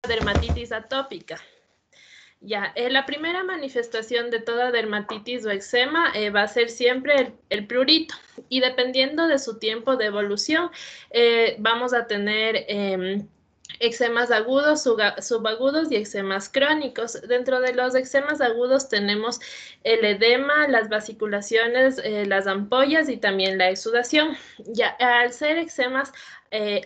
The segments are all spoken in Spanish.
dermatitis atópica. Ya, la primera manifestación de toda dermatitis o eczema va a ser siempre el prurito, y dependiendo de su tiempo de evolución, vamos a tener eczemas agudos, subagudos y eczemas crónicos. Dentro de los eczemas agudos tenemos el edema, las vasiculaciones, las ampollas y también la exudación. Ya, al ser eczemas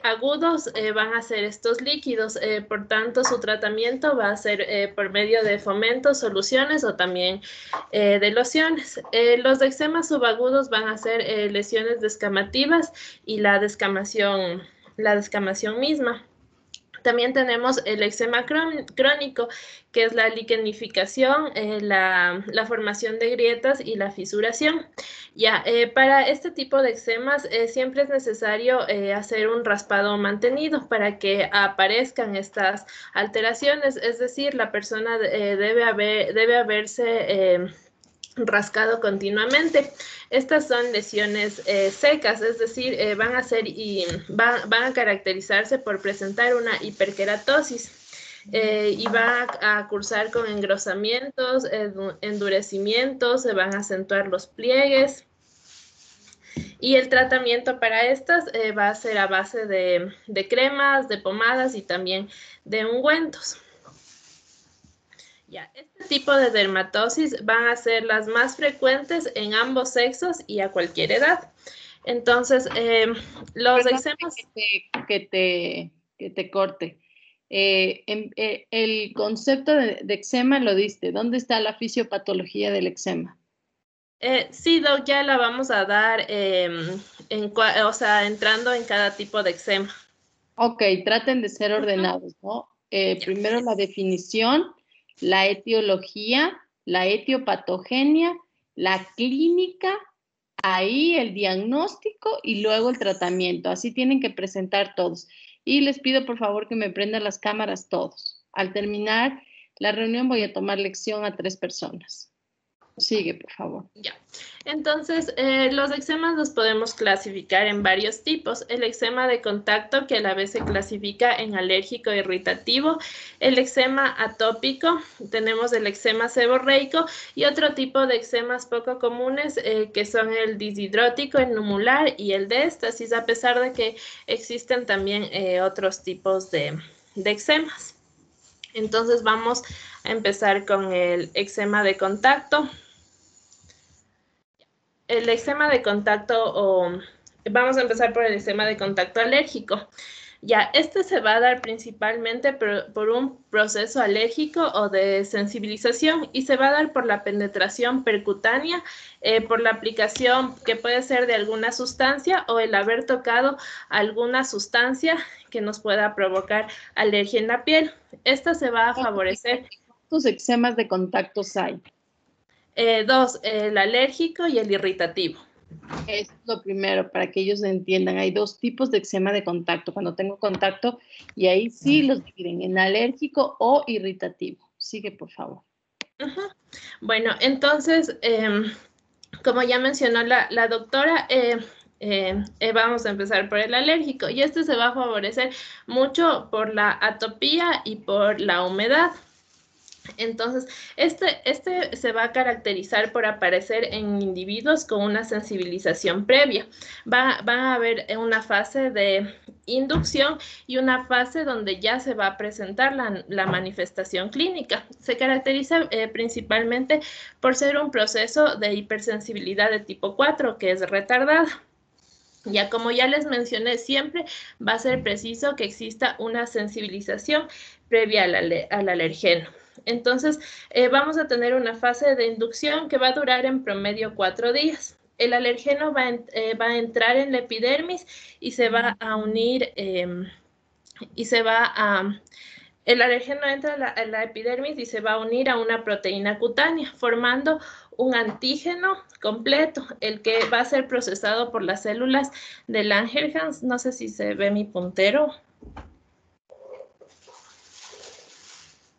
agudos van a ser estos líquidos, por tanto su tratamiento va a ser por medio de fomentos, soluciones o también de lociones. Los eczemas subagudos van a ser lesiones descamativas y la descamación misma. También tenemos el eczema crónico, que es la liquenificación, la formación de grietas y la fisuración. Ya, para este tipo de eczemas siempre es necesario hacer un raspado mantenido para que aparezcan estas alteraciones, es decir, la persona debe haberse rascado continuamente. Estas son lesiones secas, es decir, van a caracterizarse por presentar una hiperkeratosis. Y va a cursar con engrosamientos, endurecimientos, se van a acentuar los pliegues. Y el tratamiento para estas va a ser a base de cremas, de pomadas y también de ungüentos. Ya, este tipo de dermatosis van a ser las más frecuentes en ambos sexos y a cualquier edad. Entonces, los eczemas... Que te corte. El concepto de eczema lo diste. ¿Dónde está la fisiopatología del eczema? Sí, Doc, ya la vamos a dar, entrando en cada tipo de eczema. Ok, traten de ser ordenados, ¿no? Primero la definición, la etiología, la etiopatogenia, la clínica, ahí el diagnóstico y luego el tratamiento. Así tienen que presentar todos. Y les pido por favor que me prendan las cámaras todos. Al terminar la reunión voy a tomar lección a 3 personas. Sigue, por favor. Ya. Entonces, los eczemas los podemos clasificar en varios tipos. El eczema de contacto, que a la vez se clasifica en alérgico e irritativo. El eczema atópico, tenemos el eczema seborreico y otro tipo de eczemas poco comunes que son el dishidrótico, el numular y el de éstasis, a pesar de que existen también otros tipos de eczemas. Entonces, vamos a empezar con el eczema de contacto. El eczema de contacto, vamos a empezar por el eczema de contacto alérgico. Ya, este se va a dar principalmente por un proceso alérgico o de sensibilización y se va a dar por la penetración percutánea, por la aplicación que puede ser de alguna sustancia o el haber tocado alguna sustancia que nos pueda provocar alergia en la piel. Esta se va a favorecer. ¿Cuántos eczemas de contactos hay? Dos, el alérgico y el irritativo. Es lo primero, para que ellos entiendan. Hay 2 tipos de eczema de contacto. Cuando tengo contacto, y ahí sí los dividen en alérgico o irritativo. Sigue, por favor. Bueno, entonces, como ya mencionó la doctora, vamos a empezar por el alérgico. Y este se va a favorecer mucho por la atopía y por la humedad. Entonces, este se va a caracterizar por aparecer en individuos con una sensibilización previa. Va a haber una fase de inducción y una fase donde ya se va a presentar la manifestación clínica. Se caracteriza principalmente por ser un proceso de hipersensibilidad de tipo 4, que es retardada. Ya como ya les mencioné, siempre va a ser preciso que exista una sensibilización previa al alergeno. Entonces, vamos a tener una fase de inducción que va a durar en promedio 4 días. El alergeno va a entrar en la epidermis y se va a unir, el alergeno entra a la epidermis y se va a unir a una proteína cutánea, formando un antígeno completo, el que va a ser procesado por las células de Langerhans. No sé si se ve mi puntero.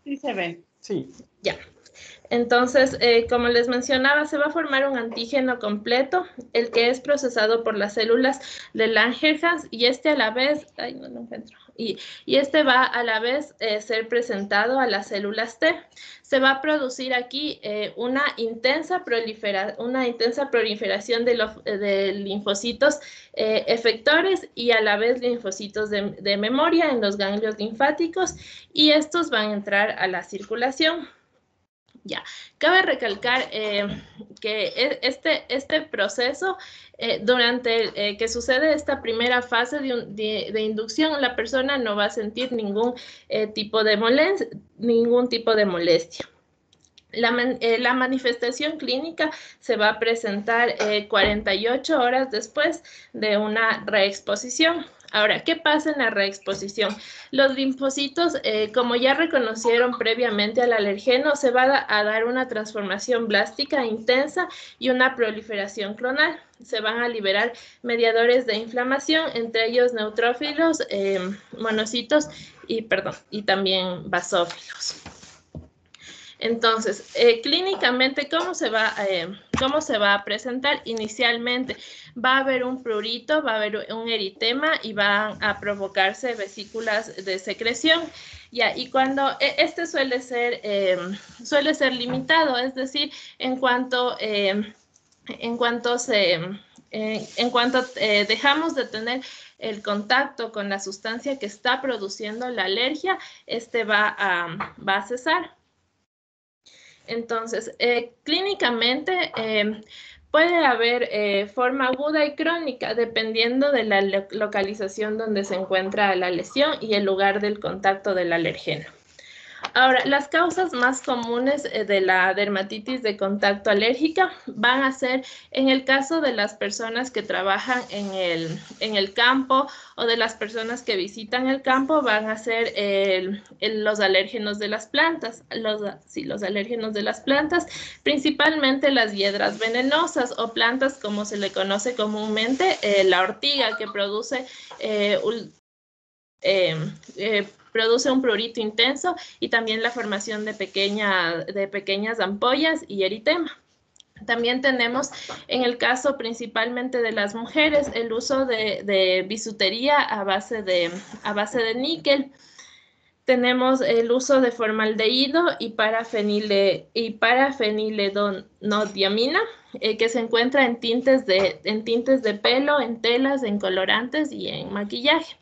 Sí se ve. Sí. Ya. Entonces, como les mencionaba, se va a formar un antígeno completo, el que es procesado por las células de Langerhans, y este a la vez, ay, no lo encuentro, y este va a la vez ser presentado a las células T. Se va a producir aquí una intensa proliferación de linfocitos efectores y a la vez linfocitos de memoria en los ganglios linfáticos, y estos van a entrar a la circulación. Ya, cabe recalcar que este proceso, durante que sucede esta primera fase de inducción, la persona no va a sentir ningún tipo de molestia. La manifestación clínica se va a presentar 48 horas después de una reexposición. Ahora, ¿qué pasa en la reexposición? Los linfocitos, como ya reconocieron previamente al alergeno, se va a dar una transformación blástica intensa y una proliferación clonal. Se van a liberar mediadores de inflamación, entre ellos neutrófilos, monocitos y también basófilos. Entonces, clínicamente, ¿cómo se va a presentar? Inicialmente va a haber un prurito, va a haber un eritema y van a provocarse vesículas de secreción. Ya, y cuando este suele ser limitado, es decir, en cuanto dejamos de tener el contacto con la sustancia que está produciendo la alergia, va a cesar. Entonces, clínicamente puede haber forma aguda y crónica dependiendo de la localización donde se encuentra la lesión y el lugar del contacto del alergeno. Ahora, las causas más comunes de la dermatitis de contacto alérgica van a ser, en el caso de las personas que trabajan en el campo o de las personas que visitan el campo, van a ser los alérgenos de las plantas, los alérgenos de las plantas, principalmente las hiedras venenosas o plantas como se le conoce comúnmente, la ortiga, que produce un prurito intenso y también la formación de pequeñas ampollas y eritema. También tenemos, en el caso principalmente de las mujeres, el uso de bisutería a base de níquel. Tenemos el uso de formaldehído y parafeniledonodiamina, que se encuentra en tintes de pelo, en telas, en colorantes y en maquillaje.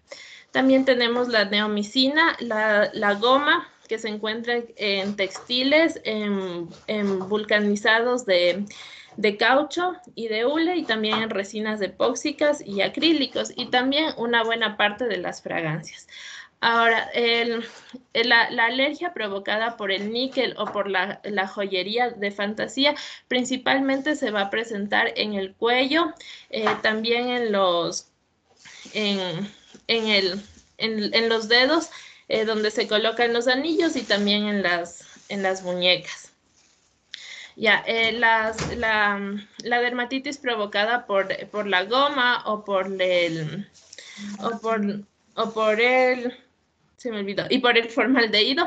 También tenemos la neomicina, la goma, que se encuentra en textiles, en vulcanizados de caucho y de hule, y también en resinas epóxicas y acrílicos, y también una buena parte de las fragancias. Ahora, la alergia provocada por el níquel o por la joyería de fantasía principalmente se va a presentar en el cuello, también en los dedos, donde se colocan los anillos, y también en las muñecas. Ya, la dermatitis provocada por la goma o por el formaldehído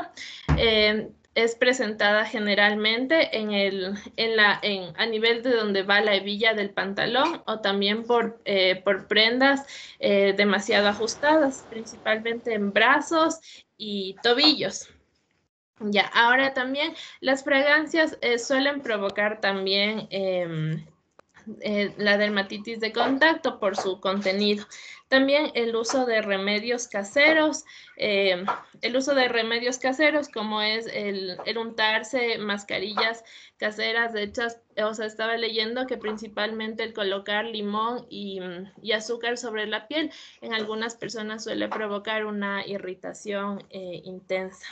es presentada generalmente a nivel de donde va la hebilla del pantalón, o también por prendas demasiado ajustadas, principalmente en brazos y tobillos. Ya, ahora también las fragancias suelen provocar también la dermatitis de contacto por su contenido. También el uso de remedios caseros, como es el untarse mascarillas caseras hechas, o sea, estaba leyendo que principalmente el colocar limón y azúcar sobre la piel en algunas personas suele provocar una irritación intensa.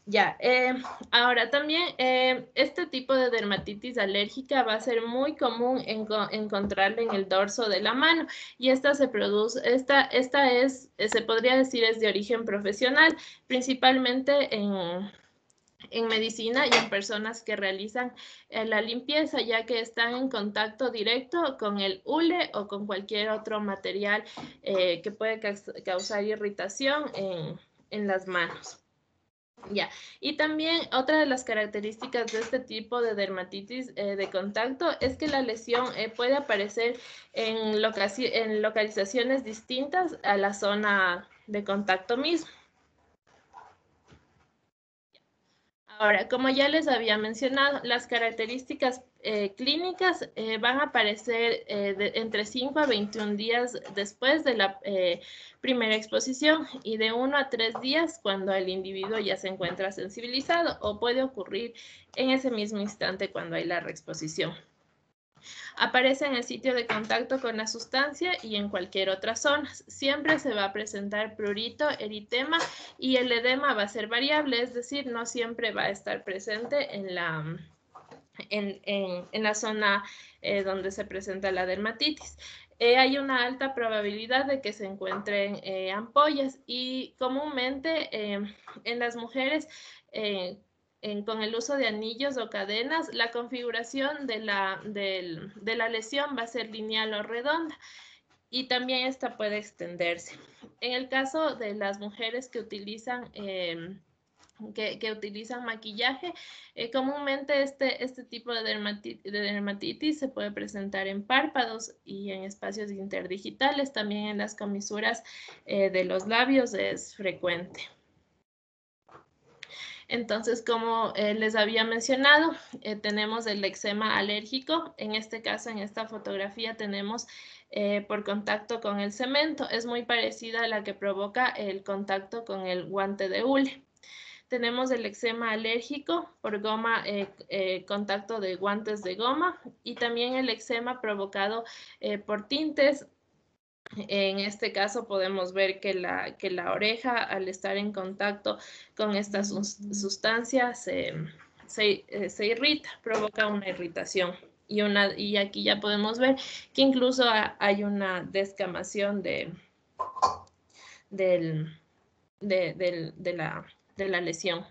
Ya, ahora también este tipo de dermatitis alérgica va a ser muy común encontrarla en el dorso de la mano, y esta se podría decir, es de origen profesional, principalmente en medicina y en personas que realizan la limpieza, ya que están en contacto directo con el hule o con cualquier otro material que puede causar irritación en las manos. Ya, y también otra de las características de este tipo de dermatitis de contacto es que la lesión puede aparecer en localizaciones distintas a la zona de contacto mismo. Ahora, como ya les había mencionado, las características clínicas van a aparecer entre 5 a 21 días después de la primera exposición y de 1 a 3 días cuando el individuo ya se encuentra sensibilizado, o puede ocurrir en ese mismo instante cuando hay la reexposición. Aparece en el sitio de contacto con la sustancia y en cualquier otra zona. Siempre se va a presentar prurito, eritema, y el edema va a ser variable, es decir, no siempre va a estar presente en la zona donde se presenta la dermatitis. Hay una alta probabilidad de que se encuentren ampollas, y comúnmente en las mujeres con el uso de anillos o cadenas, la configuración de la lesión va a ser lineal o redonda, y también esta puede extenderse. En el caso de las mujeres que utilizan maquillaje, comúnmente este tipo de dermatitis se puede presentar en párpados y en espacios interdigitales. También en las comisuras de los labios es frecuente. Entonces, como les había mencionado, tenemos el eczema alérgico. En este caso, en esta fotografía, tenemos por contacto con el cemento. Es muy parecida a la que provoca el contacto con el guante de hule. Tenemos el eczema alérgico por goma, contacto de guantes de goma, y también el eczema provocado por tintes. En este caso podemos ver que la oreja, al estar en contacto con esta sustancia, se irrita, provoca una irritación. Y aquí ya podemos ver que incluso hay una descamación de la lesión.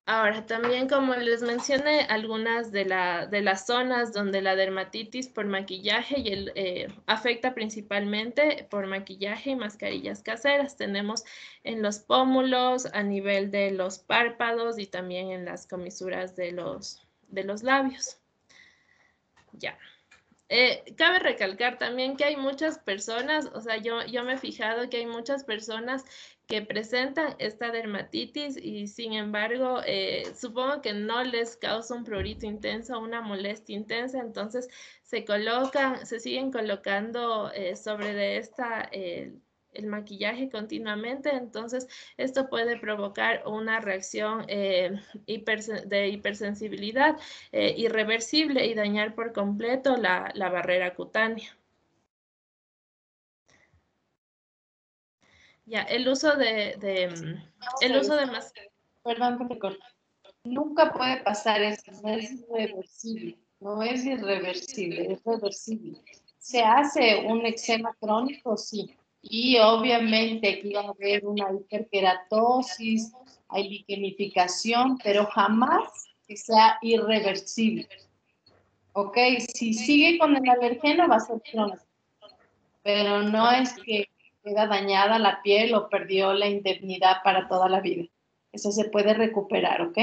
Ahora, también, como les mencioné, algunas de las zonas donde la dermatitis por maquillaje afecta principalmente por maquillaje y mascarillas caseras. Tenemos en los pómulos, a nivel de los párpados y también en las comisuras de los labios. Ya. Cabe recalcar también que hay muchas personas, o sea, yo me he fijado que hay muchas personas que presentan esta dermatitis y sin embargo, supongo que no les causa un prurito intenso, una molestia intensa, entonces se siguen colocando sobre de esta el maquillaje continuamente. Entonces esto puede provocar una reacción de hipersensibilidad irreversible y dañar por completo la barrera cutánea. Ya, el uso de Perdón que me corte. Nunca puede pasar eso, no es irreversible, no es irreversible, es reversible. ¿Se hace un eczema crónico? Sí. Y obviamente aquí va a haber una hiperkeratosis, hay liquenificación, pero jamás que sea irreversible. ¿Ok? Si sigue con el alergeno va a ser crónico, pero no es que queda dañada la piel o perdió la indemnidad para toda la vida. Eso se puede recuperar, ¿ok?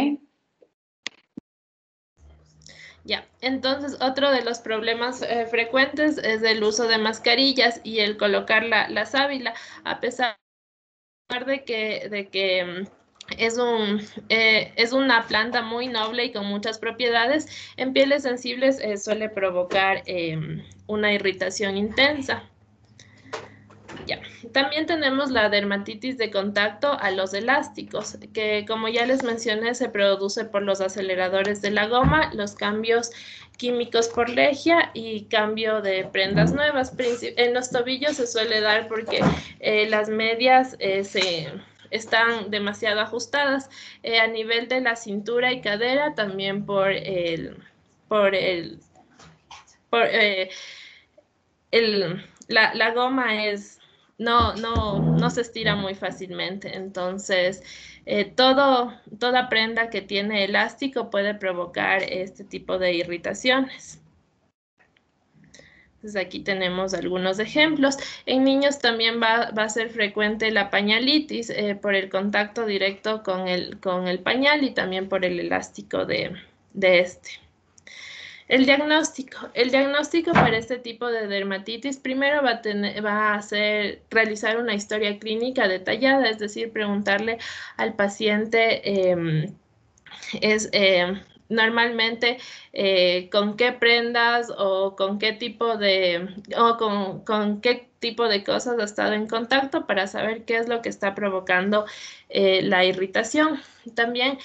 Ya, entonces otro de los problemas frecuentes es el uso de mascarillas y el colocar la sábila, a pesar de que es una planta muy noble y con muchas propiedades. En pieles sensibles suele provocar una irritación intensa. Ya. También tenemos la dermatitis de contacto a los elásticos, que, como ya les mencioné, se produce por los aceleradores de la goma, los cambios químicos por lejía y cambio de prendas nuevas. En los tobillos se suele dar porque las medias están demasiado ajustadas. A nivel de la cintura y cadera, también la goma no se estira muy fácilmente. Entonces, toda prenda que tiene elástico puede provocar este tipo de irritaciones. Entonces aquí tenemos algunos ejemplos. En niños también va a ser frecuente la pañalitis por el contacto directo con el pañal y también por el elástico de este. El diagnóstico. El diagnóstico para este tipo de dermatitis primero va a realizar una historia clínica detallada, es decir, preguntarle al paciente normalmente con qué prendas o con qué tipo con qué tipo de cosas ha estado en contacto para saber qué es lo que está provocando la irritación. También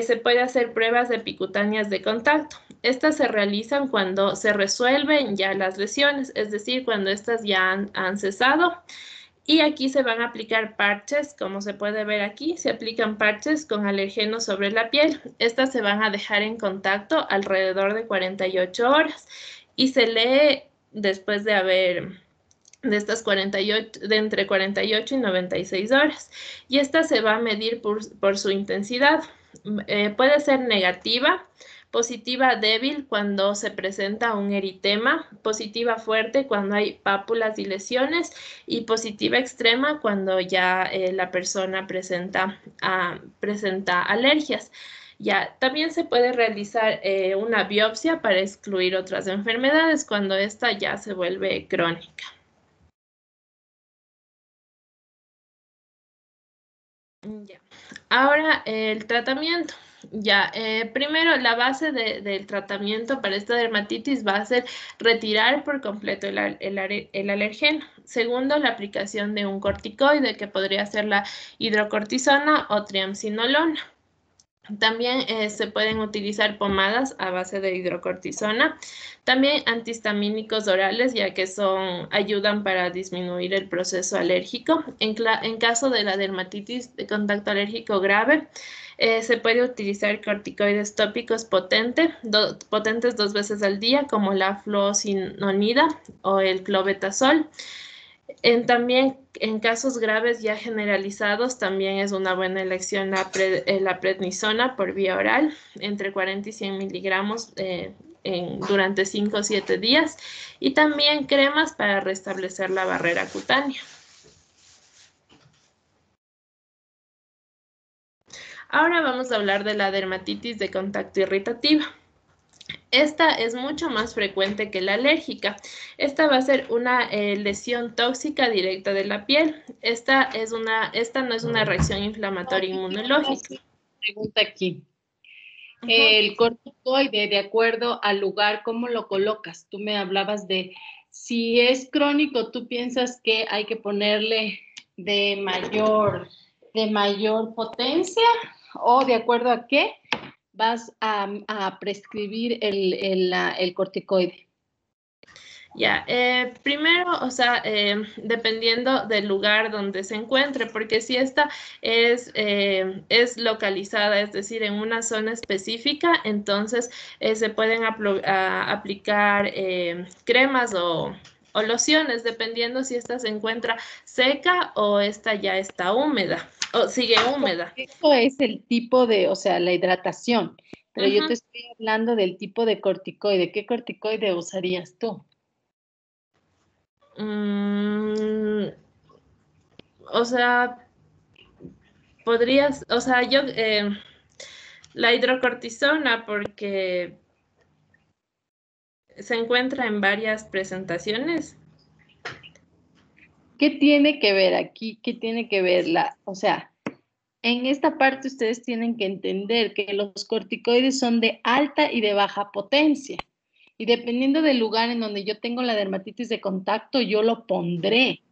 se puede hacer pruebas epicutáneas de contacto. Estas se realizan cuando se resuelven ya las lesiones, es decir, cuando estas ya han cesado. Y aquí se van a aplicar parches, como se puede ver aquí, se aplican parches con alergenos sobre la piel. Estas se van a dejar en contacto alrededor de 48 horas y se lee después de estas 48, de entre 48 y 96 horas. Y esta se va a medir por su intensidad. Puede ser negativa, positiva débil cuando se presenta un eritema, positiva fuerte cuando hay pápulas y lesiones y positiva extrema cuando ya la persona presenta alergias. Ya, también se puede realizar una biopsia para excluir otras enfermedades cuando esta ya se vuelve crónica. Ya. Ahora el tratamiento. Ya, primero la base del tratamiento para esta dermatitis va a ser retirar por completo el alergeno. Segundo, la aplicación de un corticoide que podría ser la hidrocortisona o triamcinolona. También se pueden utilizar pomadas a base de hidrocortisona. También antihistamínicos orales, ya que ayudan para disminuir el proceso alérgico. En caso de la dermatitis de contacto alérgico grave, se puede utilizar corticoides tópicos potentes 2 veces al día, como la fluocinonida o el clobetasol. También en casos graves ya generalizados, también es una buena elección la prednisona por vía oral, entre 40 y 100 miligramos durante 5 o 7 días. Y también cremas para restablecer la barrera cutánea. Ahora vamos a hablar de la dermatitis de contacto irritativa. Esta es mucho más frecuente que la alérgica. Esta va a ser una lesión tóxica directa de la piel. Esta no es una reacción inflamatoria inmunológica. Pregunta aquí. El corticoide, de acuerdo al lugar, ¿cómo lo colocas? Tú me hablabas de si es crónico, tú piensas que hay que ponerle de mayor potencia, o de acuerdo a qué vas a prescribir el corticoide. Ya, primero, o sea, dependiendo del lugar donde se encuentre, porque si esta es localizada, es decir, en una zona específica, entonces se pueden aplicar cremas o lociones, dependiendo si esta se encuentra seca o esta ya está húmeda o sigue húmeda. Eso es el tipo de, o sea, la hidratación, pero yo te estoy hablando del tipo de corticoide. ¿Qué corticoide usarías tú? O sea, podrías, o sea, yo, la hidrocortisona, porque se encuentra en varias presentaciones. ¿Qué tiene que ver aquí? ¿Qué tiene que ver o sea, en esta parte ustedes tienen que entender que los corticoides son de alta y de baja potencia. Y dependiendo del lugar en donde yo tengo la dermatitis de contacto, yo lo pondré,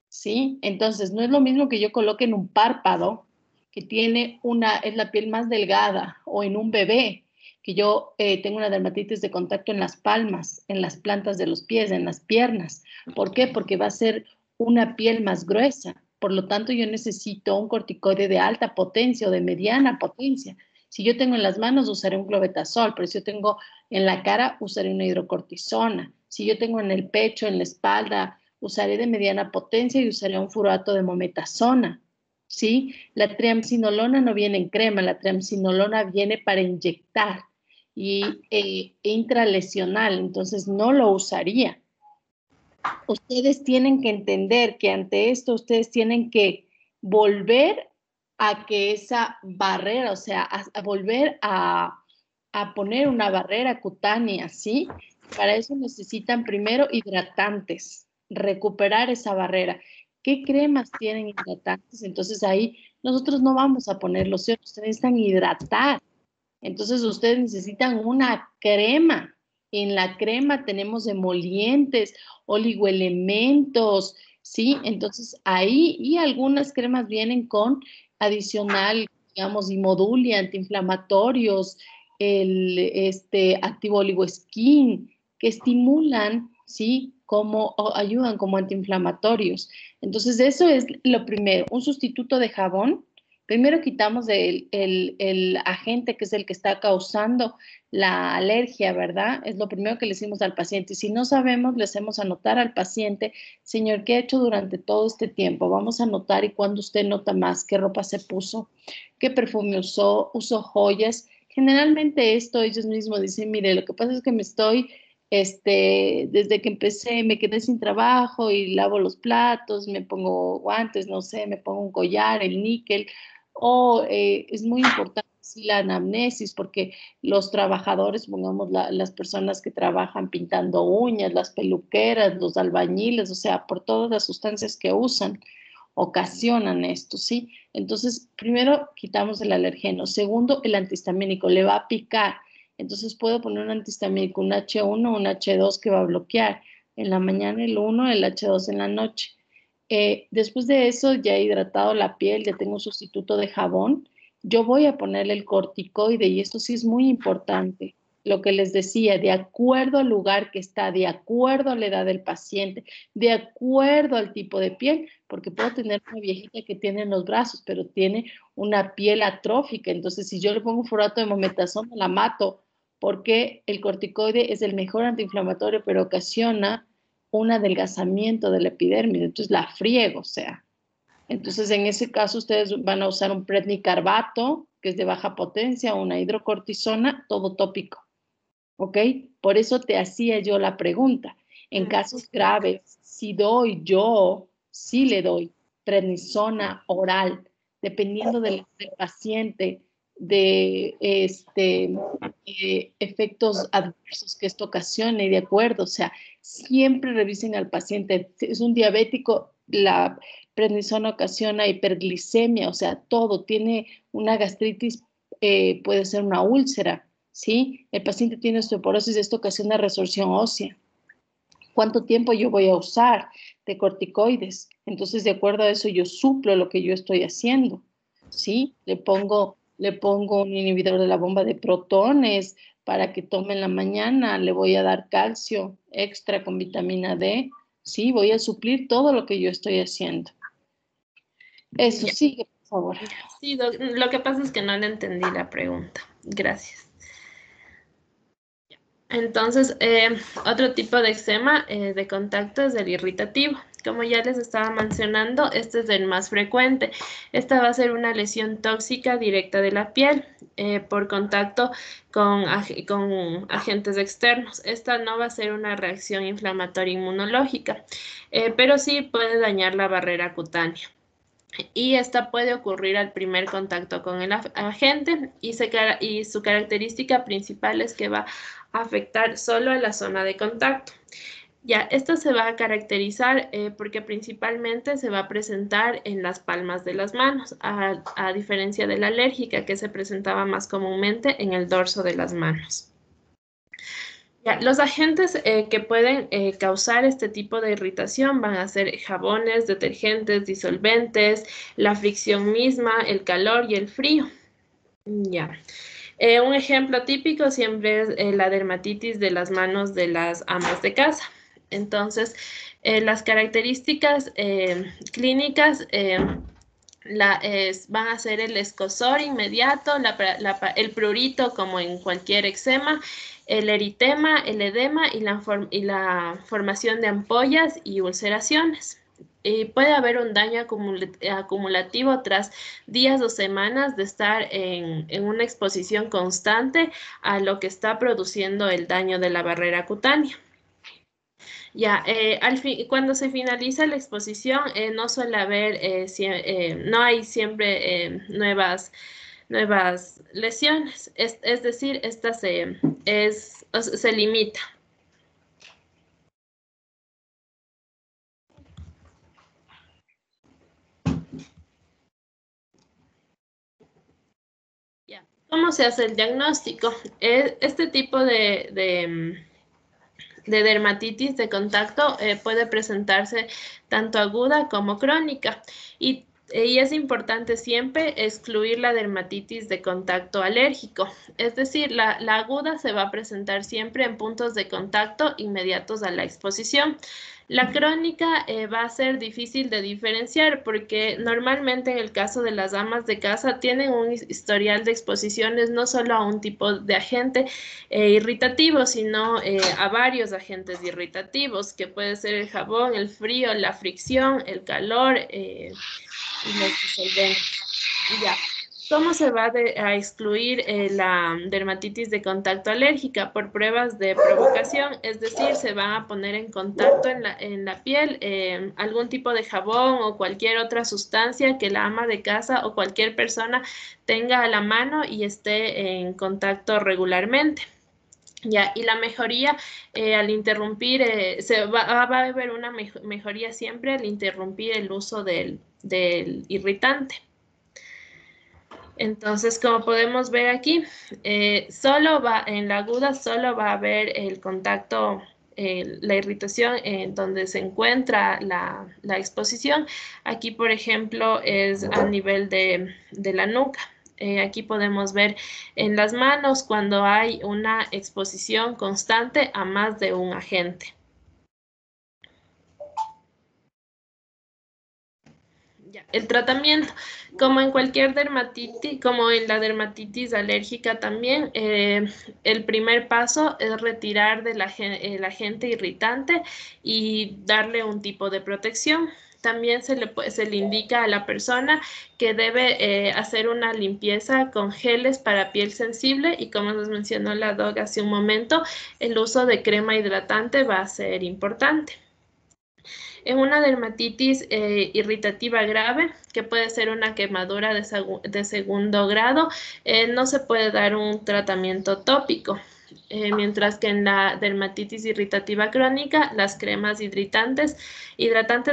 ¿sí? Entonces, no es lo mismo que yo coloque en un párpado, que es la piel más delgada, o en un bebé, que yo tengo una dermatitis de contacto en las palmas, en las plantas de los pies, en las piernas. ¿Por qué? Porque va a ser una piel más gruesa. Por lo tanto, yo necesito un corticoide de alta potencia o de mediana potencia. Si yo tengo en las manos, usaré un clobetasol, pero si yo tengo en la cara, usaré una hidrocortisona. Si yo tengo en el pecho, en la espalda, usaré de mediana potencia y usaré un furato de mometasona. ¿Sí? La triamcinolona no viene en crema, la triamcinolona viene para inyectar y intralesional, entonces no lo usaría. ustedes tienen que entender que ante esto ustedes tienen que volver a que esa barrera, o sea, a volver a poner una barrera cutánea, ¿sí? Para eso necesitan primero hidratantes, recuperar esa barrera. ¿Qué cremas tienen hidratantes? Entonces ahí nosotros no vamos a poner loción, ustedes necesitan hidratar. Entonces ustedes necesitan una crema. En la crema tenemos emolientes, oligoelementos, ¿sí? Entonces ahí, y algunas cremas vienen con adicional, digamos, Imoduli, antiinflamatorios, el activo oligo-skin, que estimulan, ¿sí? Como o ayudan como antiinflamatorios. Entonces eso es lo primero, un sustituto de jabón. Primero quitamos el agente que es el que está causando la alergia, ¿verdad? Es lo primero que le decimos al paciente. Y si no sabemos, le hacemos anotar al paciente, señor, ¿qué ha hecho durante todo este tiempo? Vamos a anotar y cuando usted nota más, qué ropa se puso, qué perfume usó joyas. Generalmente esto ellos mismos dicen, mire, lo que pasa es que me estoy desde que empecé me quedé sin trabajo y lavo los platos, me pongo guantes, no sé, me pongo un collar, el níquel, o es muy importante sí, la anamnesis, porque los trabajadores, pongamos las personas que trabajan pintando uñas, las peluqueras, los albañiles, o sea, por todas las sustancias que usan, ocasionan esto, ¿sí? Entonces, primero quitamos el alergeno. Segundo, el antihistamínico, le va a picar. Entonces, puedo poner un antihistamínico, un H1, un H2 que va a bloquear. En la mañana el 1, el H2 en la noche. Después de eso, ya he hidratado la piel, ya tengo un sustituto de jabón. Yo voy a ponerle el corticoide y esto sí es muy importante. Lo que les decía, de acuerdo al lugar que está, de acuerdo a la edad del paciente, de acuerdo al tipo de piel, porque puedo tener una viejita que tiene en los brazos, pero tiene una piel atrófica. Entonces, si yo le pongo furato de mometazón, la mato, porque el corticoide es el mejor antiinflamatorio, pero ocasiona un adelgazamiento de la epidermis, entonces la friego, o sea. Entonces, en ese caso, ustedes van a usar un prednicarbato, que es de baja potencia, una hidrocortisona, todo tópico, ¿ok? Por eso te hacía yo la pregunta. En casos graves, si doy yo, sí le doy prednisona oral, dependiendo del paciente, de efectos adversos que esto ocasione, de acuerdo, o sea, siempre revisen al paciente. Si es un diabético, la prednisona ocasiona hiperglicemia, o sea, todo, tiene una gastritis, puede ser una úlcera, ¿sí? El paciente tiene osteoporosis, esto ocasiona resorción ósea. ¿Cuánto tiempo yo voy a usar de corticoides? Entonces, de acuerdo a eso, yo suplo lo que yo estoy haciendo, ¿sí? Le pongo un inhibidor de la bomba de protones para que tome en la mañana, le voy a dar calcio extra con vitamina D, ¿sí? Voy a suplir todo lo que yo estoy haciendo. Eso, Ya. sigue, por favor. Sí, lo que pasa es que no le entendí la pregunta. Gracias. Entonces, otro tipo de eczema de contacto es el irritativo. Como ya les estaba mencionando, este es el más frecuente. Esta va a ser una lesión tóxica directa de la piel por contacto con agentes externos. Esta no va a ser una reacción inflamatoria inmunológica, pero sí puede dañar la barrera cutánea. Y esta puede ocurrir al primer contacto con el agente y su característica principal es que va a afectar solo a la zona de contacto. Ya, esto se va a caracterizar porque principalmente se va a presentar en las palmas de las manos, a diferencia de la alérgica que se presentaba más comúnmente en el dorso de las manos. Ya, los agentes que pueden causar este tipo de irritación van a ser jabones, detergentes, disolventes, la fricción misma, el calor y el frío. Ya. Un ejemplo típico siempre es la dermatitis de las manos de las amas de casa. Entonces, las características clínicas van a ser el escozor inmediato, el prurito como en cualquier eczema, el eritema, el edema y la formación de ampollas y ulceraciones. Puede haber un daño acumulativo tras días o semanas de estar en una exposición constante a lo que está produciendo el daño de la barrera cutánea. Ya, cuando se finaliza la exposición, no suele haber, no hay siempre nuevas lesiones. Es decir, esta se limita. Ya. ¿Cómo se hace el diagnóstico? Este tipo de dermatitis de contacto puede presentarse tanto aguda como crónica y es importante siempre excluir la dermatitis de contacto alérgico. Es decir, la aguda se va a presentar siempre en puntos de contacto inmediatos a la exposición. La crónica va a ser difícil de diferenciar porque normalmente en el caso de las amas de casa tienen un historial de exposiciones no solo a un tipo de agente irritativo, sino a varios agentes irritativos, que puede ser el jabón, el frío, la fricción, el calor y los disolventes. Ya. ¿Cómo se va a excluir la dermatitis de contacto alérgica? Por pruebas de provocación, es decir, se van a poner en contacto en la piel algún tipo de jabón o cualquier otra sustancia que la ama de casa o cualquier persona tenga a la mano y esté en contacto regularmente. Ya, y la mejoría al interrumpir, va a haber una mejoría siempre al interrumpir el uso del irritante. Entonces, como podemos ver aquí, en la aguda solo va a haber el contacto, la irritación en donde se encuentra la exposición. Aquí, por ejemplo, es a nivel de la nuca. Aquí podemos ver en las manos cuando hay una exposición constante a más de un agente. Ya. El tratamiento, como en cualquier dermatitis, como en la dermatitis alérgica también, el primer paso es retirar el agente irritante y darle un tipo de protección. También se le indica a la persona que debe hacer una limpieza con geles para piel sensible y como nos mencionó la doc hace un momento, el uso de crema hidratante va a ser importante. En una dermatitis irritativa grave, que puede ser una quemadura de segundo grado, no se puede dar un tratamiento tópico. Mientras que en la dermatitis irritativa crónica, las cremas hidratantes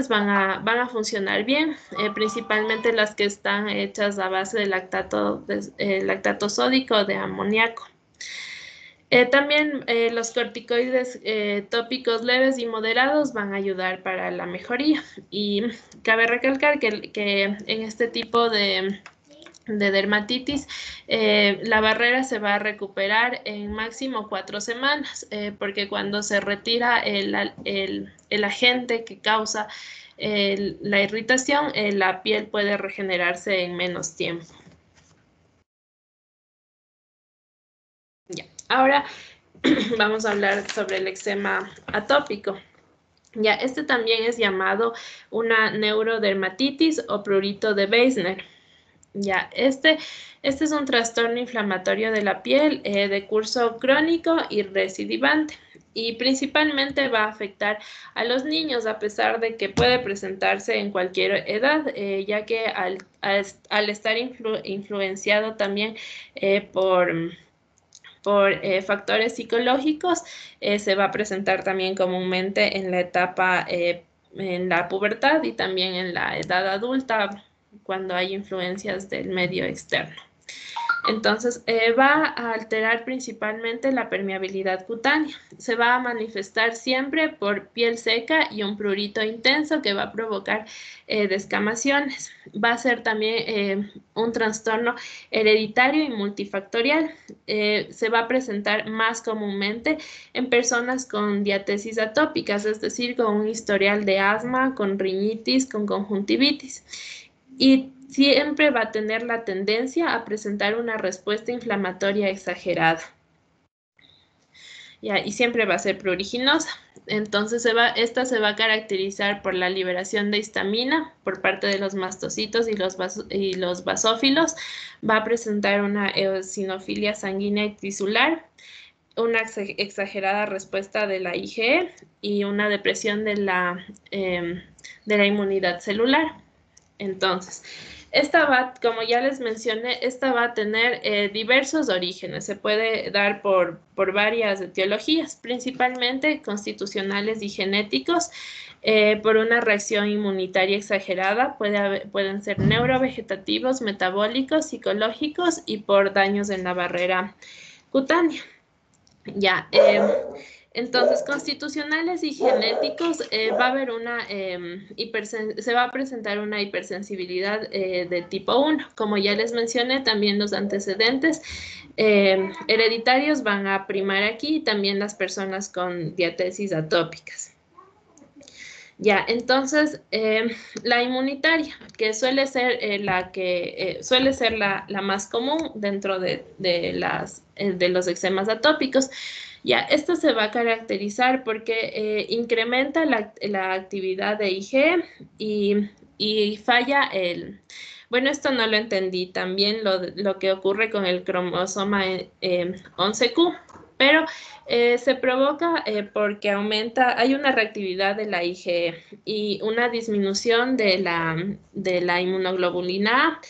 van a funcionar bien, principalmente las que están hechas a base de lactato sódico de amoníaco. También los corticoides tópicos leves y moderados van a ayudar para la mejoría. Y cabe recalcar que en este tipo de dermatitis, la barrera se va a recuperar en máximo 4 semanas, porque cuando se retira el agente que causa la irritación, la piel puede regenerarse en menos tiempo. Ya. Ahora vamos a hablar sobre el eczema atópico. Ya, este también es llamado una neurodermatitis o prurito de Weisner. Ya, este es un trastorno inflamatorio de la piel de curso crónico y recidivante y principalmente va a afectar a los niños a pesar de que puede presentarse en cualquier edad, ya que al estar influenciado también por factores psicológicos, se va a presentar también comúnmente en la etapa, en la pubertad y también en la edad adulta, cuando hay influencias del medio externo. Entonces, va a alterar principalmente la permeabilidad cutánea. Se va a manifestar siempre por piel seca y un prurito intenso que va a provocar descamaciones. Va a ser también un trastorno hereditario y multifactorial. Se va a presentar más comúnmente en personas con diatesis atópicas, es decir, con un historial de asma, con rinitis, con conjuntivitis. Y siempre va a tener la tendencia a presentar una respuesta inflamatoria exagerada. Ya, y siempre va a ser pruriginosa. Entonces, esta se va a caracterizar por la liberación de histamina por parte de los mastocitos y los basófilos. Va a presentar una eosinofilia sanguínea y tisular, una exagerada respuesta de la IgE y una depresión de la inmunidad celular. Entonces, esta va, como ya les mencioné, esta va a tener diversos orígenes. Se puede dar por varias etiologías, principalmente constitucionales y genéticos, por una reacción inmunitaria exagerada, pueden ser neurovegetativos, metabólicos, psicológicos y por daños en la barrera cutánea. Ya, entonces, constitucionales y genéticos, va a haber se va a presentar una hipersensibilidad de tipo 1. Como ya les mencioné, también los antecedentes hereditarios van a primar aquí, y también las personas con diatesis atópicas. Ya, entonces, la inmunitaria, que suele ser la más común dentro de los eczemas atópicos. Ya, esto se va a caracterizar porque incrementa la actividad de IgE y falla bueno, esto no lo entendí también, lo que ocurre con el cromosoma 11q, pero se provoca porque hay una reactividad de la IgE y una disminución de la inmunoglobulina A.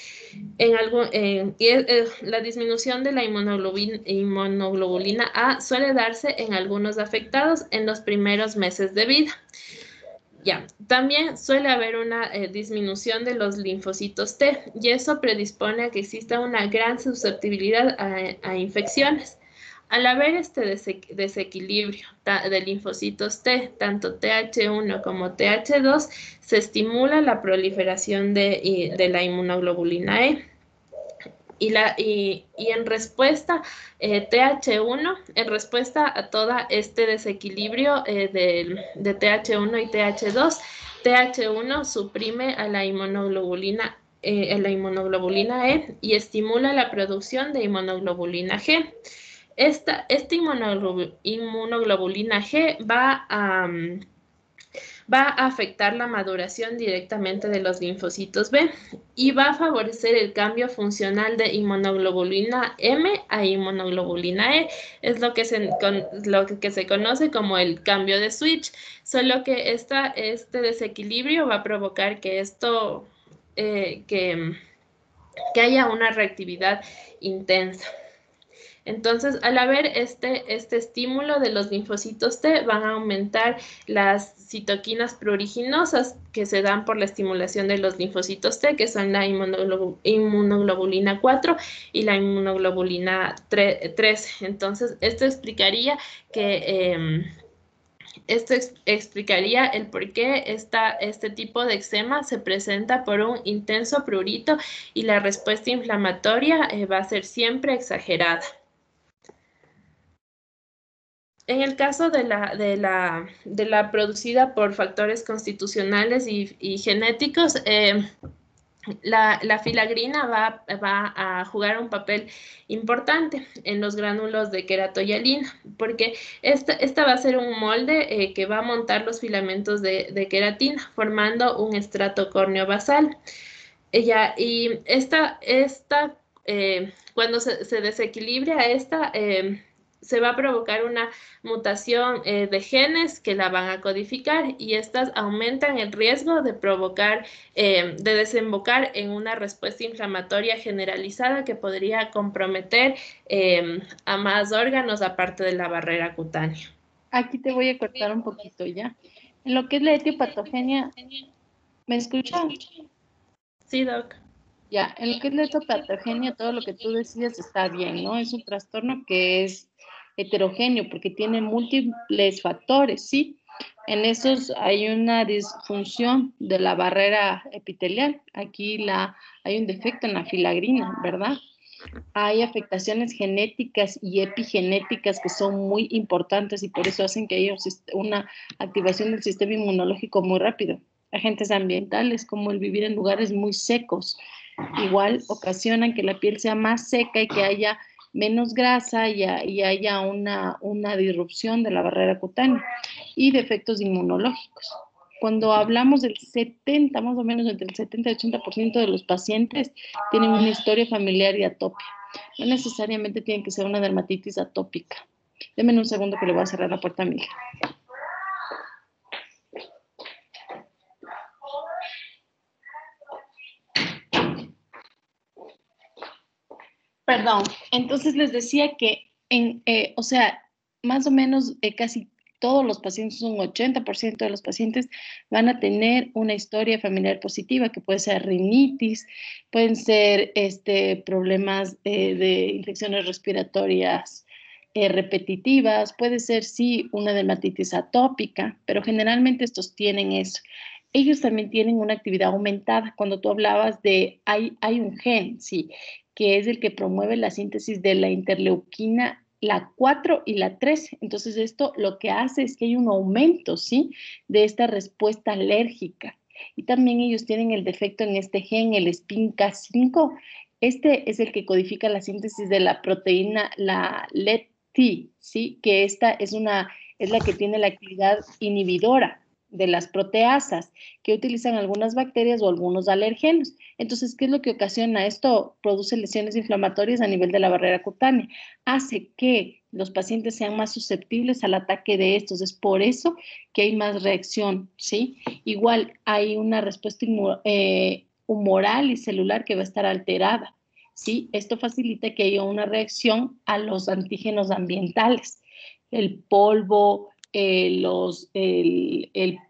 La disminución de la inmunoglobulina A suele darse en algunos afectados en los primeros meses de vida. Ya, también suele haber una disminución de los linfocitos T y eso predispone a que exista una gran susceptibilidad a infecciones. Al haber este desequilibrio de linfocitos T, tanto Th1 como Th2, se estimula la proliferación de la inmunoglobulina E. Y en respuesta, TH1, en respuesta a todo este desequilibrio de TH1 y TH2, TH1 suprime a la inmunoglobulina E y estimula la producción de inmunoglobulina G. Esta inmunoglobulina G va a afectar la maduración directamente de los linfocitos B y va a favorecer el cambio funcional de inmunoglobulina M a inmunoglobulina E. Es lo que se conoce como el cambio de switch, solo que este desequilibrio va a provocar que que haya una reactividad intensa. Entonces, al haber este estímulo de los linfocitos T, van a aumentar las citoquinas pruriginosas que se dan por la estimulación de los linfocitos T, que son la inmunoglobulina 4 y la inmunoglobulina 13. Entonces, esto explicaría el por qué este tipo de eczema se presenta por un intenso prurito y la respuesta inflamatoria va a ser siempre exagerada. En el caso de la producida por factores constitucionales y genéticos, la filagrina va a jugar un papel importante en los gránulos de queratoyalina, porque esta va a ser un molde que va a montar los filamentos de queratina, formando un estrato córneo basal. Cuando se desequilibra se va a provocar una mutación de genes que la van a codificar y estas aumentan el riesgo de desembocar en una respuesta inflamatoria generalizada que podría comprometer a más órganos aparte de la barrera cutánea. Aquí te voy a cortar un poquito ya. En lo que es la etiopatogenia, ¿me escuchan? Sí, doc. Ya, en lo que es la etiopatogenia, todo lo que tú decías está bien, ¿no? Es un trastorno que es heterogéneo porque tiene múltiples factores, ¿sí? En esos hay una disfunción de la barrera epitelial. Aquí hay un defecto en la filagrina, ¿verdad? Hay afectaciones genéticas y epigenéticas que son muy importantes y por eso hacen que haya una activación del sistema inmunológico muy rápido. Agentes ambientales como el vivir en lugares muy secos, igual ocasionan que la piel sea más seca y que haya menos grasa y haya una disrupción de la barrera cutánea y defectos inmunológicos. Cuando hablamos del 70, más o menos entre el 70 y el 80% de los pacientes tienen una historia familiar de atopia. No necesariamente tiene que ser una dermatitis atópica. Denme un segundo que le voy a cerrar la puerta a Miguel. Perdón, entonces les decía que, o sea, más o menos casi todos los pacientes, un 80% de los pacientes van a tener una historia familiar positiva, que puede ser rinitis, pueden ser problemas de infecciones respiratorias repetitivas, puede ser, sí, una dermatitis atópica, pero generalmente estos tienen eso. Ellos también tienen una actividad aumentada. Cuando tú hablabas de, hay un gen, sí, que es el que promueve la síntesis de la interleuquina, la 4 y la 13. Entonces, esto lo que hace es que hay un aumento, ¿sí?, de esta respuesta alérgica. Y también ellos tienen el defecto en este gen, el SPINK5. Este es el que codifica la síntesis de la proteína, la LET-T, ¿sí?, que esta es la que tiene la actividad inhibidora de las proteasas que utilizan algunas bacterias o algunos alergenos. Entonces, ¿qué es lo que ocasiona? Esto produce lesiones inflamatorias a nivel de la barrera cutánea, hace que los pacientes sean más susceptibles al ataque de estos. Es por eso que hay más reacción, ¿sí? Igual hay una respuesta humoral y celular que va a estar alterada, ¿sí? Esto facilita que haya una reacción a los antígenos ambientales, el polvo, el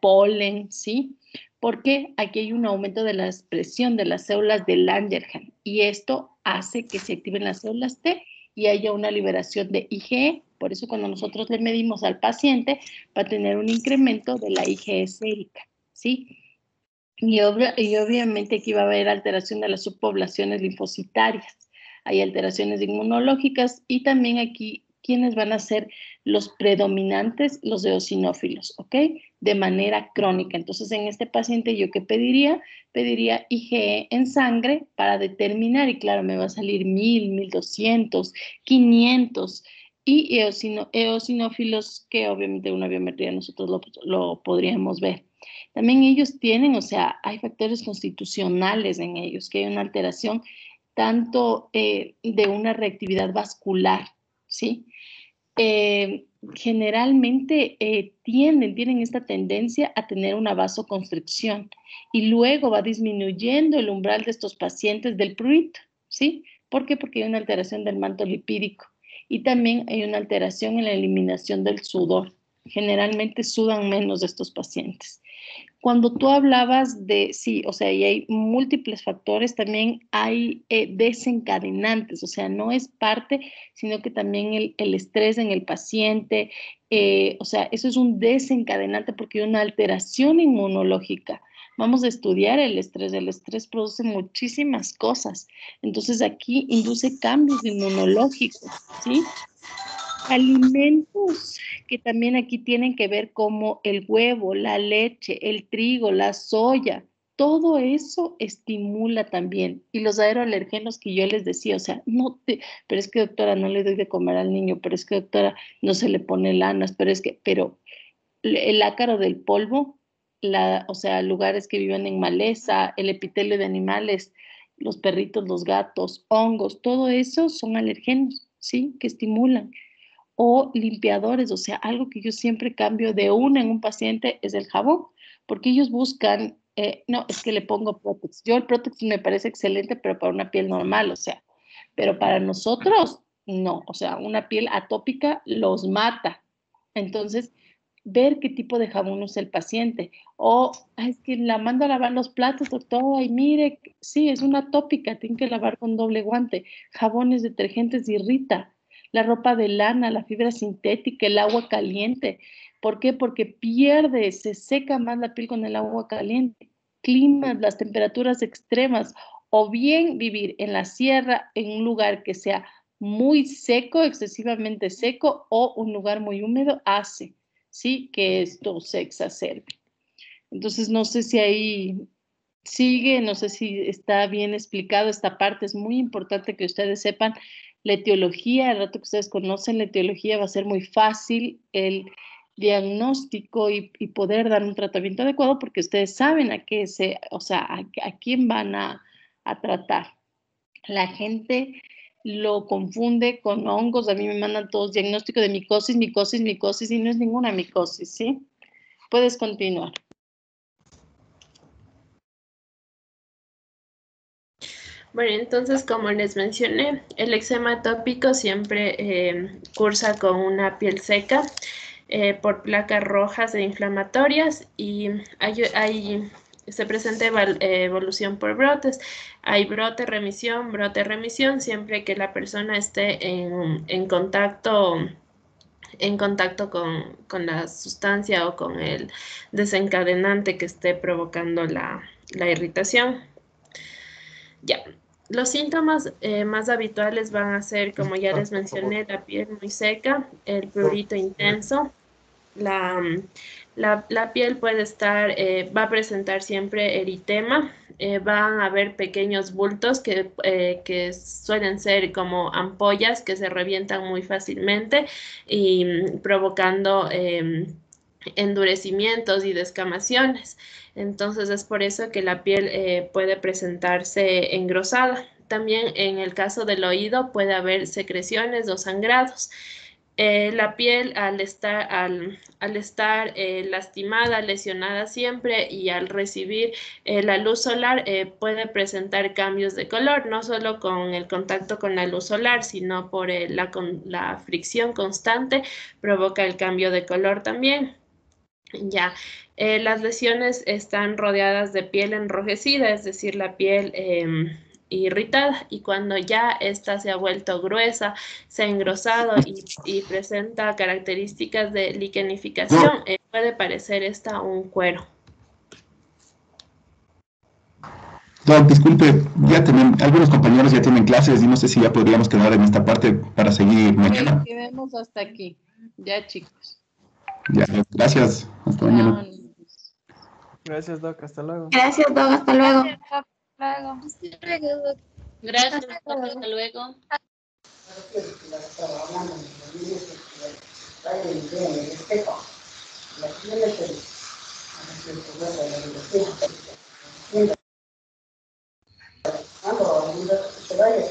polen, ¿sí? Porque aquí hay un aumento de la expresión de las células de Langerhans y esto hace que se activen las células T y haya una liberación de IgE. Por eso cuando nosotros le medimos al paciente va a tener un incremento de la IgE sérica, ¿sí? Y obviamente aquí va a haber alteración de las subpoblaciones linfocitarias. Hay alteraciones inmunológicas y también aquí, ¿quiénes van a ser los predominantes? Los eosinófilos, ¿ok? De manera crónica. Entonces, en este paciente, ¿yo qué pediría? Pediría IgE en sangre para determinar, y claro, me va a salir 1000, 1200, 500, y eosinófilos que obviamente una biometría nosotros lo podríamos ver. También ellos tienen, o sea, hay factores constitucionales en ellos, que hay una alteración tanto de una reactividad vascular, ¿sí? Generalmente tienen esta tendencia a tener una vasoconstricción y luego va disminuyendo el umbral de estos pacientes del prurito, ¿sí? ¿Por qué? Porque hay una alteración del manto lipídico y también hay una alteración en la eliminación del sudor. Generalmente sudan menos estos pacientes. Cuando tú hablabas de, sí, o sea, y hay múltiples factores, también hay desencadenantes, o sea, no es parte, sino que también el estrés en el paciente, o sea, eso es un desencadenante porque hay una alteración inmunológica. Vamos a estudiar el estrés produce muchísimas cosas, entonces aquí induce cambios inmunológicos, ¿sí? Alimentos que también aquí tienen que ver como el huevo, la leche, el trigo, la soya, todo eso estimula también. Y los aeroalergenos que yo les decía, o sea, pero es que doctora, no le doy de comer al niño, pero es que doctora, no se le pone lanas, pero el ácaro del polvo, o sea, lugares que viven en maleza, el epitelio de animales, los perritos, los gatos, hongos, todo eso son alergenos, ¿sí? Que estimulan o limpiadores, o sea, algo que yo siempre cambio de una en un paciente es el jabón, porque ellos buscan, no, es que le pongo Protex. Yo el Protex me parece excelente, pero para una piel normal, o sea, pero para nosotros, no, o sea, una piel atópica los mata. Entonces, ver qué tipo de jabón usa el paciente. O, es que la mando a lavar los platos, doctor, y mire, sí, es una atópica, tiene que lavar con doble guante. Jabones, detergentes irrita la ropa de lana, la fibra sintética, el agua caliente. ¿Por qué? Porque pierde, se seca más la piel con el agua caliente. Climas, las temperaturas extremas, o bien vivir en la sierra, en un lugar que sea muy seco, excesivamente seco, o un lugar muy húmedo, hace, ¿sí?, que esto se exacerbe. Entonces, no sé si ahí sigue, no sé si está bien explicado esta parte, es muy importante que ustedes sepan la etiología, al rato que ustedes conocen la etiología va a ser muy fácil el diagnóstico y poder dar un tratamiento adecuado porque ustedes saben a qué o sea, a quién van a tratar. La gente lo confunde con hongos. A mí me mandan todos diagnóstico de micosis, micosis, micosis, y no es ninguna micosis, ¿sí? Puedes continuar. Bueno, entonces, como les mencioné, el eczema atópico siempre cursa con una piel seca por placas rojas e inflamatorias y se presenta evolución por brotes. Hay brote, remisión, siempre que la persona esté en contacto con la sustancia o con el desencadenante que esté provocando la irritación. Ya, los síntomas más habituales van a ser, como ya les mencioné, la piel muy seca, el prurito intenso, la piel puede estar, va a presentar siempre eritema, van a haber pequeños bultos que suelen ser como ampollas que se revientan muy fácilmente y provocando endurecimientos y descamaciones. Entonces es por eso que la piel puede presentarse engrosada. También en el caso del oído puede haber secreciones o sangrados. La piel al estar lastimada, lesionada siempre y al recibir la luz solar puede presentar cambios de color, no solo con el contacto con la luz solar, sino por la fricción constante provoca el cambio de color también. Ya, las lesiones están rodeadas de piel enrojecida, es decir, la piel irritada, y cuando ya esta se ha vuelto gruesa, se ha engrosado y presenta características de liquenificación, puede parecer esta un cuero. Doc, disculpe, algunos compañeros ya tienen clases y no sé si ya podríamos quedar en esta parte para seguir mañana. Quedemos hasta aquí. Ya, chicos. Ya, gracias. Hasta mañana. Gracias, Doc. Hasta luego. Gracias, Doc. Hasta luego. Gracias, hasta luego. Cuando se vaya,